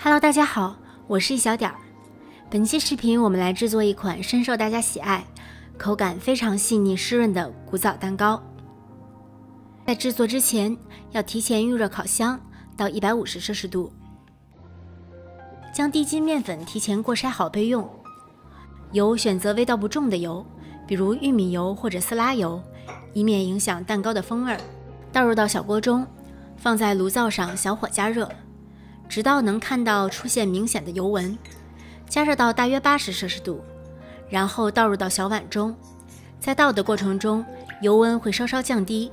Hello， 大家好，我是一小点儿。本期视频我们来制作一款深受大家喜爱、口感非常细腻湿润的古早蛋糕。在制作之前，要提前预热烤箱到150摄氏度，将低筋面粉提前过筛好备用。油选择味道不重的油，比如玉米油或者色拉油，以免影响蛋糕的风味。倒入到小锅中，放在炉灶上小火加热，直到能看到出现明显的油纹，加热到大约80摄氏度，然后倒入到小碗中。在倒的过程中，油温会稍稍降低，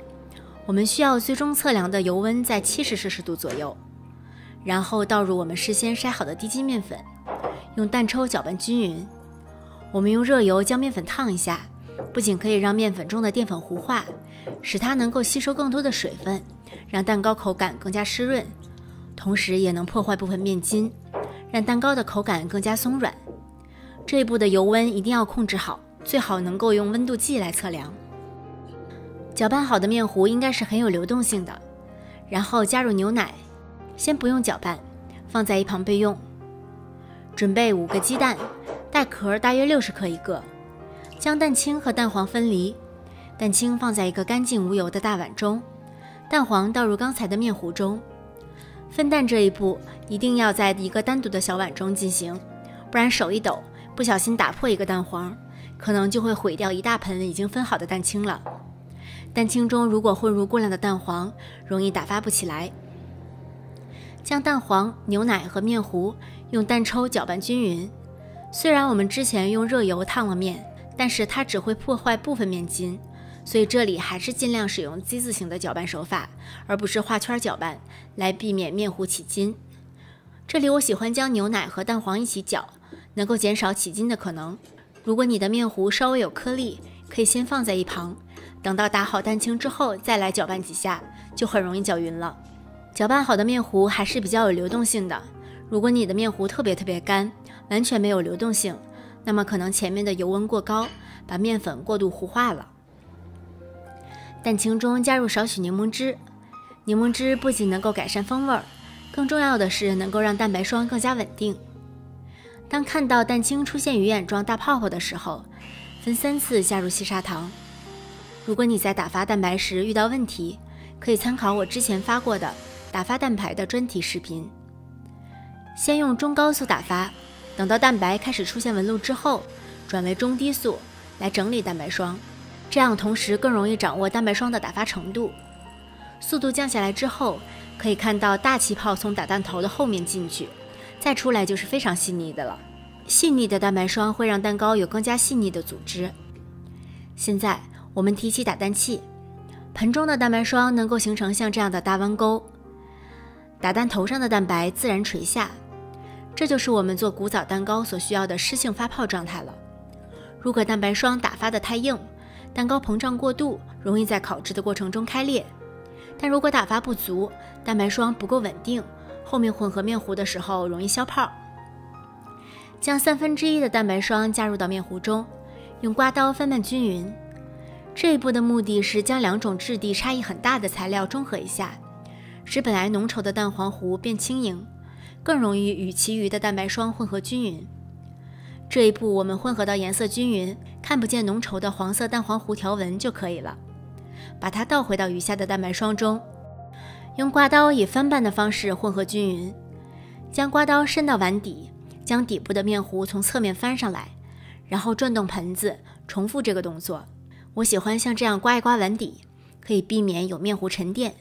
我们需要最终测量的油温在70摄氏度左右。然后倒入我们事先筛好的低筋面粉，用蛋抽搅拌均匀。我们用热油将面粉烫一下，不仅可以让面粉中的淀粉糊化，使它能够吸收更多的水分，让蛋糕口感更加湿润，同时也能破坏部分面筋，让蛋糕的口感更加松软。这一步的油温一定要控制好，最好能够用温度计来测量。搅拌好的面糊应该是很有流动性的，然后加入牛奶，先不用搅拌，放在一旁备用。准备5个鸡蛋，带壳大约60克一个，将蛋清和蛋黄分离，蛋清放在一个干净无油的大碗中，蛋黄倒入刚才的面糊中。分蛋这一步一定要在一个单独的小碗中进行，不然手一抖，不小心打破一个蛋黄，可能就会毁掉一大盆已经分好的蛋清了。蛋清中如果混入过量的蛋黄，容易打发不起来。将蛋黄、牛奶和面糊用蛋抽搅拌均匀。虽然我们之前用热油烫了面，但是它只会破坏部分面筋，所以这里还是尽量使用 Z 字形的搅拌手法，而不是画圈搅拌，来避免面糊起筋。这里我喜欢将牛奶和蛋黄一起搅，能够减少起筋的可能。如果你的面糊稍微有颗粒，可以先放在一旁，等到打好蛋清之后再来搅拌几下，就很容易搅匀了。搅拌好的面糊还是比较有流动性的，如果你的面糊特别干，完全没有流动性，那么可能前面的油温过高，把面粉过度糊化了。蛋清中加入少许柠檬汁，柠檬汁不仅能够改善风味，更重要的是能够让蛋白霜更加稳定。当看到蛋清出现鱼眼状大泡泡的时候，分3次加入细砂糖。如果你在打发蛋白时遇到问题，可以参考我之前发过的打发蛋白的专题视频。先用中高速打发，等到蛋白开始出现纹路之后，转为中低速来整理蛋白霜，这样同时更容易掌握蛋白霜的打发程度。速度降下来之后，可以看到大气泡从打蛋头的后面进去，再出来就是非常细腻的了。细腻的蛋白霜会让蛋糕有更加细腻的组织。现在我们提起打蛋器，盆中的蛋白霜能够形成像这样的大弯钩，打蛋头上的蛋白自然垂下，这就是我们做古早蛋糕所需要的湿性发泡状态了。如果蛋白霜打发得太硬，蛋糕膨胀过度，容易在烤制的过程中开裂。但如果打发不足，蛋白霜不够稳定，后面混合面糊的时候容易消泡。将1/3的蛋白霜加入到面糊中，用刮刀翻拌均匀。这一步的目的是将2种质地差异很大的材料中和一下，使本来浓稠的蛋黄糊变轻盈，更容易与其余的蛋白霜混合均匀。这一步我们混合到颜色均匀，看不见浓稠的黄色蛋黄糊条纹就可以了。把它倒回到余下的蛋白霜中，用刮刀以翻拌的方式混合均匀。将刮刀伸到碗底，将底部的面糊从侧面翻上来，然后转动盆子，重复这个动作。我喜欢像这样刮一刮碗底，可以避免有面糊沉淀。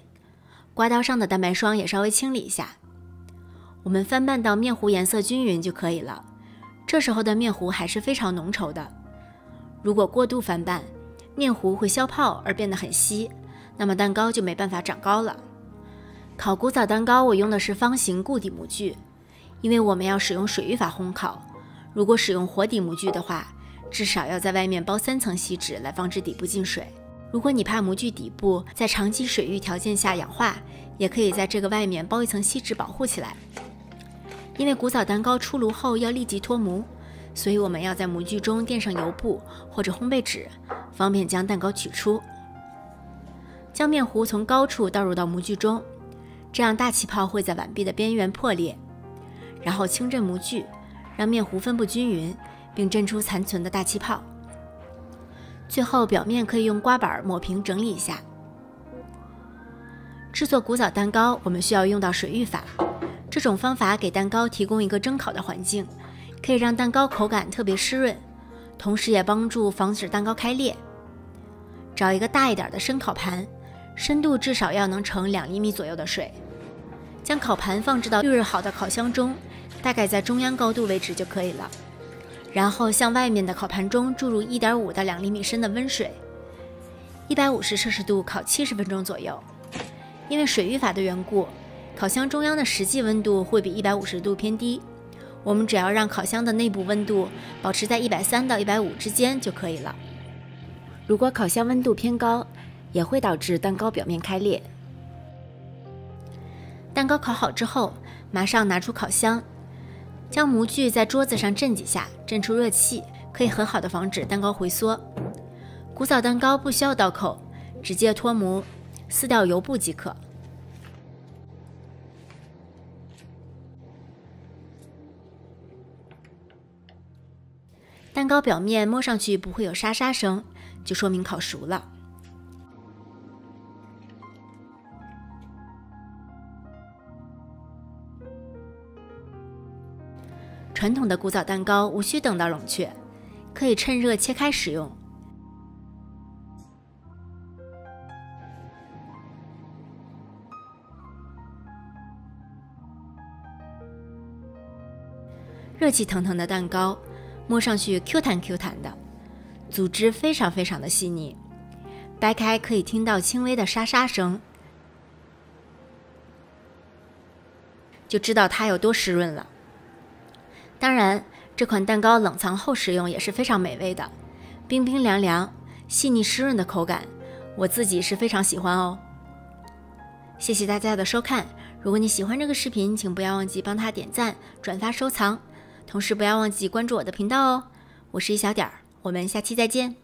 刮刀上的蛋白霜也稍微清理一下。我们翻拌到面糊颜色均匀就可以了。这时候的面糊还是非常浓稠的。如果过度翻拌，面糊会消泡而变得很稀，那么蛋糕就没办法长高了。烤古早蛋糕我用的是方形固底模具，因为我们要使用水浴法烘烤。如果使用活底模具的话，至少要在外面包3层锡纸来防止底部进水。如果你怕模具底部在长期水浴条件下氧化，也可以在这个外面包一层锡纸保护起来。因为古早蛋糕出炉后要立即脱模，所以我们要在模具中垫上油布或者烘焙纸，方便将蛋糕取出。将面糊从高处倒入到模具中，这样大气泡会在碗壁的边缘破裂。然后轻震模具，让面糊分布均匀，并震出残存的大气泡。最后表面可以用刮板抹平整理一下。制作古早蛋糕，我们需要用到水浴法，这种方法给蛋糕提供一个蒸烤的环境，可以让蛋糕口感特别湿润，同时也帮助防止蛋糕开裂。找一个大一点的深烤盘，深度至少要能盛2厘米左右的水，将烤盘放置到预热好的烤箱中，大概在中央高度位置就可以了。然后向外面的烤盘中注入1.5到2厘米深的温水，150摄氏度烤70分钟左右。因为水浴法的缘故，烤箱中央的实际温度会比150度偏低，我们只要让烤箱的内部温度保持在130到150之间就可以了。如果烤箱温度偏高，也会导致蛋糕表面开裂。蛋糕烤好之后，马上拿出烤箱，将模具在桌子上震几下，震出热气，可以很好的防止蛋糕回缩。古早蛋糕不需要刀口，直接脱模，撕掉油布即可。蛋糕表面摸上去不会有沙沙声，就说明烤熟了。传统的古早蛋糕无需等到冷却，可以趁热切开使用。热气腾腾的蛋糕，摸上去 Q 弹 Q 弹的，组织非常的细腻，掰开可以听到轻微的沙沙声，就知道它有多湿润了。当然，这款蛋糕冷藏后食用也是非常美味的，冰冰凉凉，细腻湿润的口感，我自己是非常喜欢哦。谢谢大家的收看，如果你喜欢这个视频，请不要忘记帮它点赞、转发、收藏，同时不要忘记关注我的频道哦。我是一小点儿，我们下期再见。